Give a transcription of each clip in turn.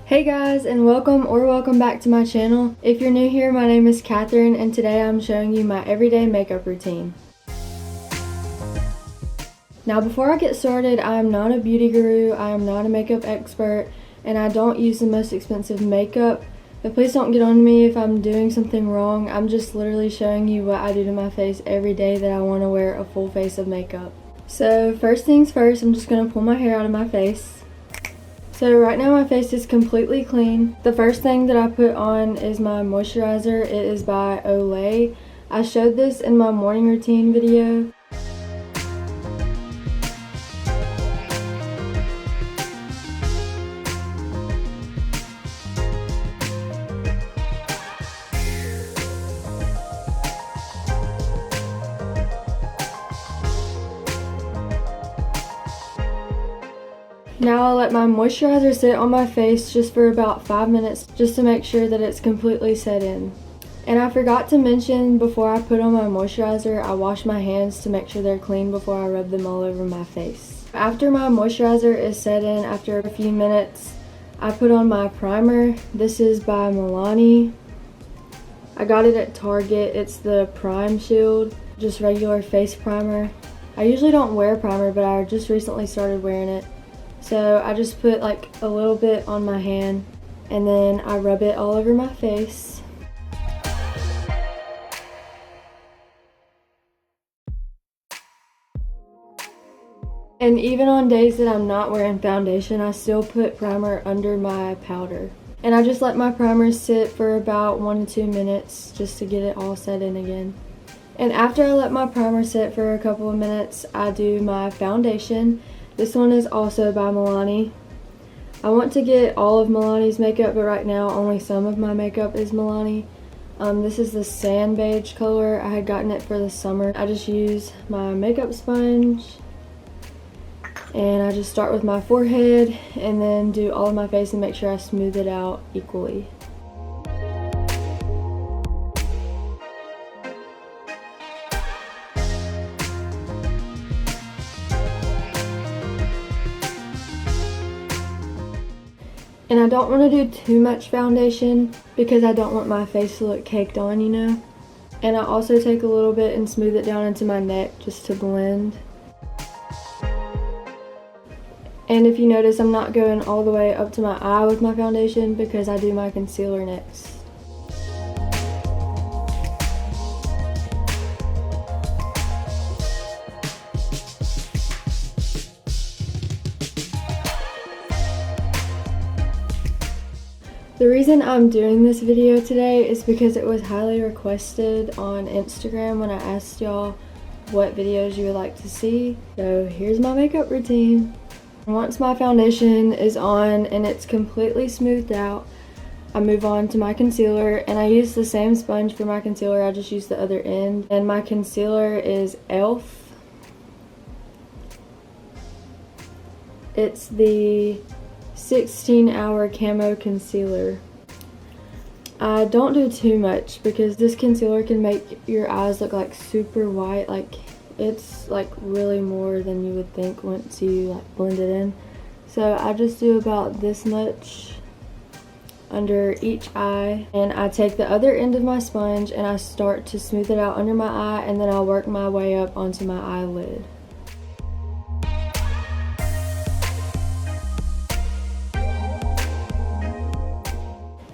Hey guys, and welcome back to my channel. If you're new here, my name is Katherine and today I'm showing you my everyday makeup routine. Now before I get started, I am not a beauty guru, I am not a makeup expert, and I don't use the most expensive makeup. But please don't get on me if I'm doing something wrong. I'm just literally showing you what I do to my face every day that I want to wear a full face of makeup. So first things first, I'm just going to pull my hair out of my face. So right now my face is completely clean. The first thing that I put on is my moisturizer. It is by Olay. I showed this in my morning routine video. Now I'll let my moisturizer sit on my face just for about 5 minutes just to make sure that it's completely set in. And I forgot to mention, before I put on my moisturizer, I wash my hands to make sure they're clean before I rub them all over my face. After my moisturizer is set in, after a few minutes, I put on my primer. This is by Milani. I got it at Target. It's the Prime Shield, just regular face primer. I usually don't wear primer, but I just recently started wearing it. So I just put like a little bit on my hand and then I rub it all over my face. And even on days that I'm not wearing foundation, I still put primer under my powder. And I just let my primer sit for about 1 to 2 minutes just to get it all set in again. And after I let my primer sit for a couple of minutes, I do my foundation. This one is also by Milani. I want to get all of Milani's makeup, but right now only some of my makeup is Milani. This is the sand beige color. I had gotten it for the summer. I just use my makeup sponge and I just start with my forehead and then do all of my face and make sure I smooth it out equally. And I don't want to do too much foundation because I don't want my face to look caked on, you know. And I also take a little bit and smooth it down into my neck just to blend. And if you notice, I'm not going all the way up to my eye with my foundation because I do my concealer next. The reason I'm doing this video today is because it was highly requested on Instagram when I asked y'all what videos you would like to see. So here's my makeup routine. Once my foundation is on and it's completely smoothed out, I move on to my concealer, and I use the same sponge for my concealer, I just use the other end. And my concealer is e.l.f. It's the 16-hour Camo Concealer. I don't do too much because this concealer can make your eyes look like super white. Like, it's like really more than you would think once you like blend it in. So I just do about this much under each eye, and I take the other end of my sponge and I start to smooth it out under my eye, and then I'll work my way up onto my eyelid.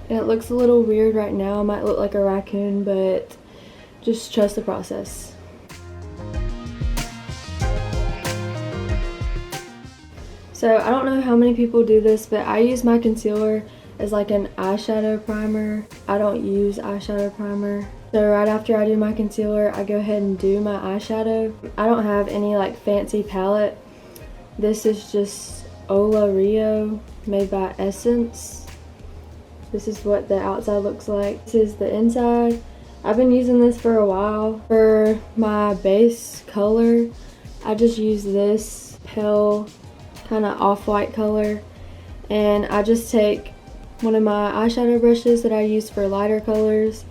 And it looks a little weird right now. I might look like a raccoon, but just trust the process. So I don't know how many people do this, but I use my concealer as like an eyeshadow primer. I don't use eyeshadow primer. So right after I do my concealer, I go ahead and do my eyeshadow. I don't have any like fancy palette. This is just Olay made by Essence. This is what the outside looks like. This is the inside. I've been using this for a while. For my base color, I just use this pale kind of off-white color, and I just take one of my eyeshadow brushes that I use for lighter colors,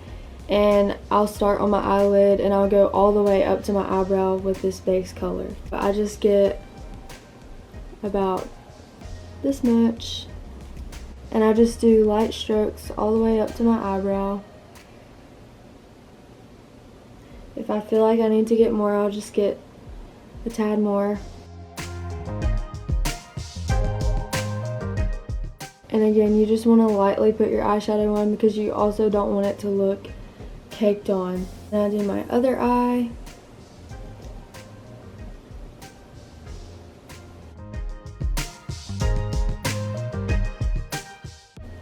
and I'll start on my eyelid and I'll go all the way up to my eyebrow with this base color. I just get about this much And I just do light strokes all the way up to my eyebrow. If I feel like I need to get more, I'll just get a tad more. And again, you just want to lightly put your eyeshadow on because you also don't want it to look caked on. And I do my other eye.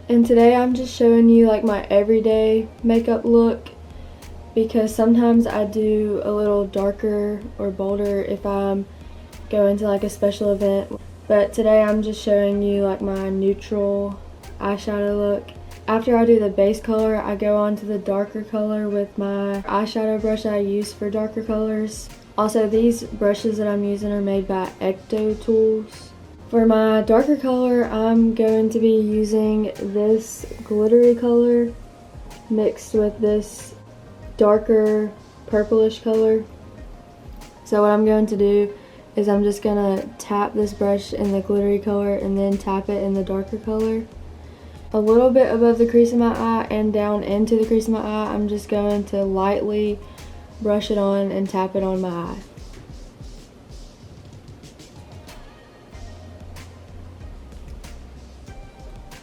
And today I'm just showing you like my everyday makeup look, because sometimes I do a little darker or bolder if I'm going to like a special event. But today I'm just showing you like my neutral eyeshadow look. After I do the base color, I go on to the darker color with my eyeshadow brush that I use for darker colors. Also, these brushes that I'm using are made by xoxo tools. For my darker color, I'm going to be using this glittery color mixed with this darker purplish color. So what I'm going to do is I'm just going to tap this brush in the glittery color and then tap it in the darker color. A little bit above the crease of my eye and down into the crease of my eye, I'm just going to lightly brush it on and tap it on my eye.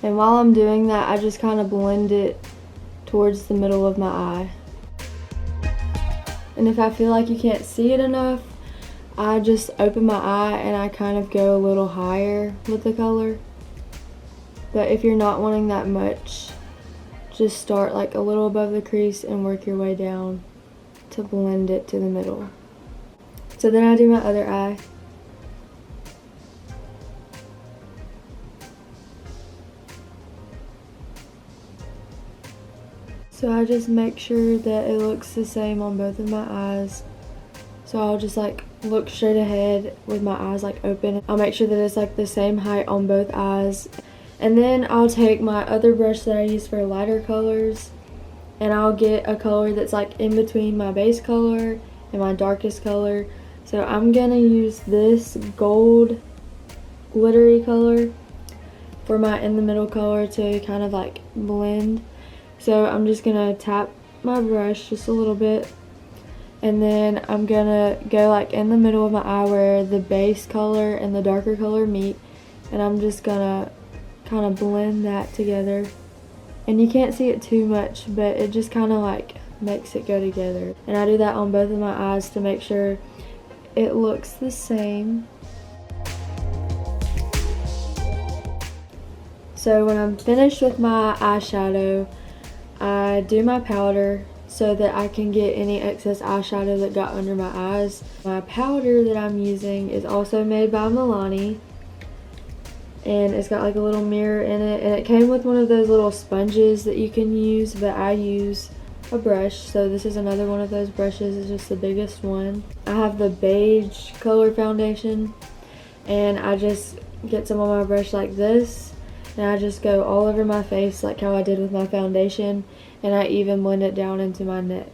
And while I'm doing that, I just kind of blend it towards the middle of my eye. And if I feel like you can't see it enough, I just open my eye and I kind of go a little higher with the color. But if you're not wanting that much, just start like a little above the crease and work your way down to blend it to the middle. So then I do my other eye. So I just make sure that it looks the same on both of my eyes. So I'll just like look straight ahead with my eyes like open. I'll make sure that it's like the same height on both eyes. And then I'll take my other brush that I use for lighter colors and I'll get a color that's like in between my base color and my darkest color. So I'm gonna use this gold glittery color for my in the middle color to kind of like blend. So I'm just gonna tap my brush just a little bit and then I'm gonna go like in the middle of my eye where the base color and the darker color meet, and I'm just gonna kind of blend that together. And you can't see it too much, but it just kind of like makes it go together. And I do that on both of my eyes to make sure it looks the same. So when I'm finished with my eyeshadow, I do my powder so that I can get any excess eyeshadow that got under my eyes. My powder that I'm using is also made by Milani, and it's got like a little mirror in it, and it came with one of those little sponges that you can use, but I use a brush. So this is another one of those brushes. It's just the biggest one. I have the beige color foundation, and I just get some on my brush like this, and I just go all over my face like how I did with my foundation, and I even blend it down into my neck.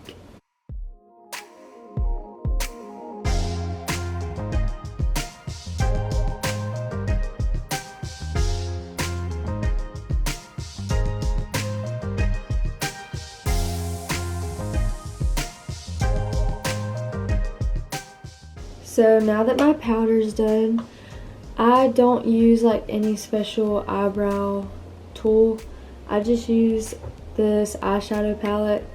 So now that my powder's done, I don't use like any special eyebrow tool. I just use this eyeshadow palette.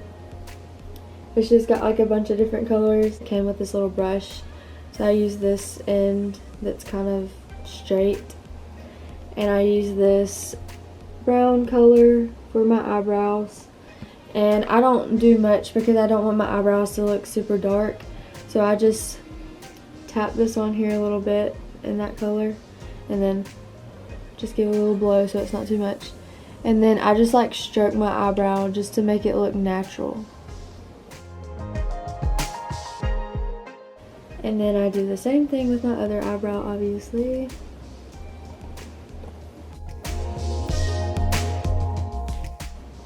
It's just got like a bunch of different colors. It came with this little brush. So I use this end that's kind of straight. And I use this brown color for my eyebrows. And I don't do much because I don't want my eyebrows to look super dark. So I just tap this on here a little bit in that color and then just give a little blow so it's not too much. And then I just like stroke my eyebrow just to make it look natural. And then I do the same thing with my other eyebrow, obviously.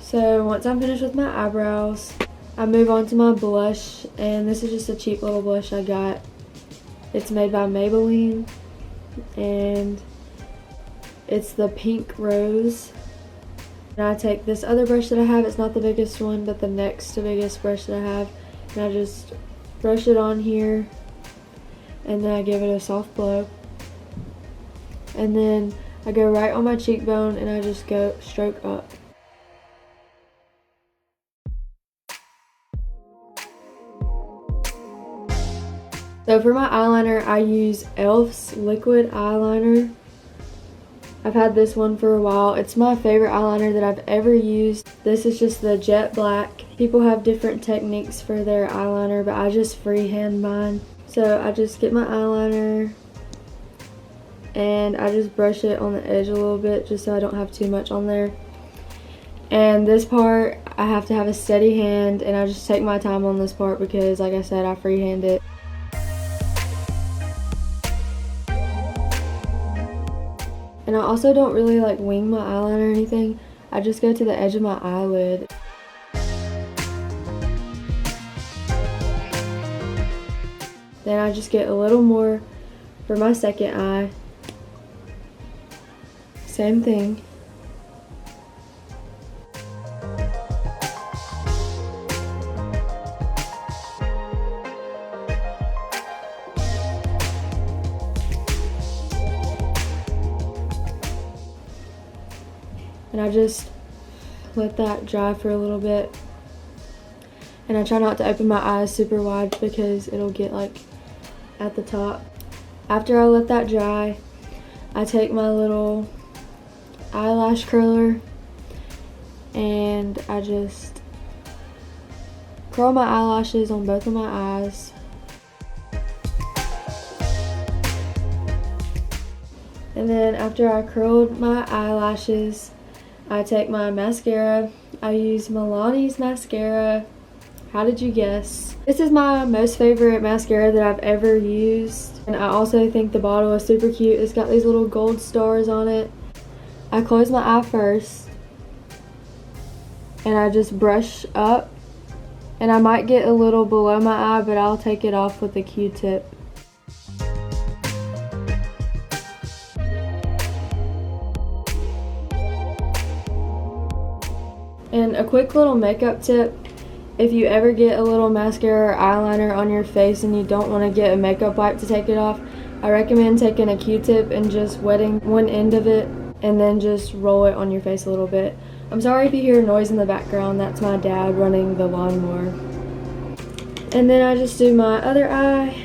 So once I'm finished with my eyebrows, I move on to my blush, and this is just a cheap little blush I got. It's made by Maybelline, and it's the Pink Rose And I take this other brush that I have, it's not the biggest one, but the next to biggest brush that I have, and I just brush it on here, and then I give it a soft blow. And then I go right on my cheekbone and I just go stroke up. So for my eyeliner, I use e.l.f.'s Liquid Eyeliner. I've had this one for a while. It's my favorite eyeliner that I've ever used. This is just the jet black. People have different techniques for their eyeliner, but I just freehand mine. So I just get my eyeliner and I just brush it on the edge a little bit just so I don't have too much on there. And this part, I have to have a steady hand, and I just take my time on this part because, like I said, I freehand it. And I also don't really like wing my eyeliner or anything. I just go to the edge of my eyelid. Then I just get a little more for my second eye. Same thing. And I just let that dry for a little bit. And I try not to open my eyes super wide because it'll get like at the top. After I let that dry, I take my little eyelash curler and I just curl my eyelashes on both of my eyes. And then after I curled my eyelashes, I take my mascara. I use Milani's mascara. How did you guess? This is my most favorite mascara that I've ever used. And I also think the bottle is super cute. It's got these little gold stars on it. I close my eye first. And I just brush up. And I might get a little below my eye, but I'll take it off with a Q-tip. And a quick little makeup tip, if you ever get a little mascara or eyeliner on your face and you don't want to get a makeup wipe to take it off, I recommend taking a Q-tip and just wetting one end of it and then just roll it on your face a little bit. I'm sorry if you hear noise in the background, that's my dad running the lawnmower. And then I just do my other eye.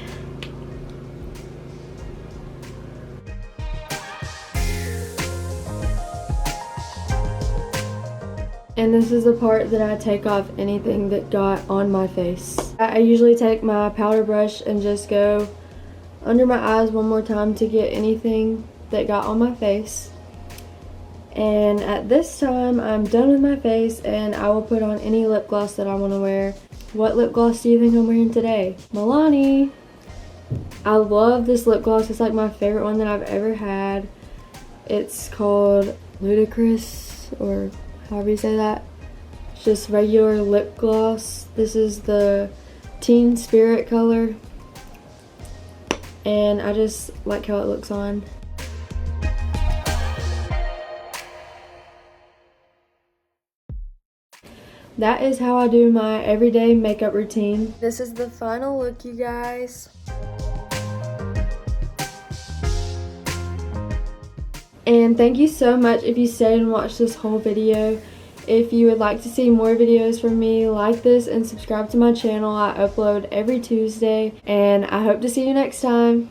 And this is the part that I take off anything that got on my face. I usually take my powder brush and just go under my eyes one more time to get anything that got on my face. And at this time, I'm done with my face and I will put on any lip gloss that I want to wear. What lip gloss do you think I'm wearing today? Milani! I love this lip gloss. It's like my favorite one that I've ever had. It's called Ludicrous, or however you say that. It's just regular lip gloss. This is the Teen Spirit color. And I just like how it looks on. That is how I do my everyday makeup routine. This is the final look, you guys. And thank you so much if you stayed and watched this whole video. If you would like to see more videos from me, like this and subscribe to my channel. I upload every Tuesday, and I hope to see you next time.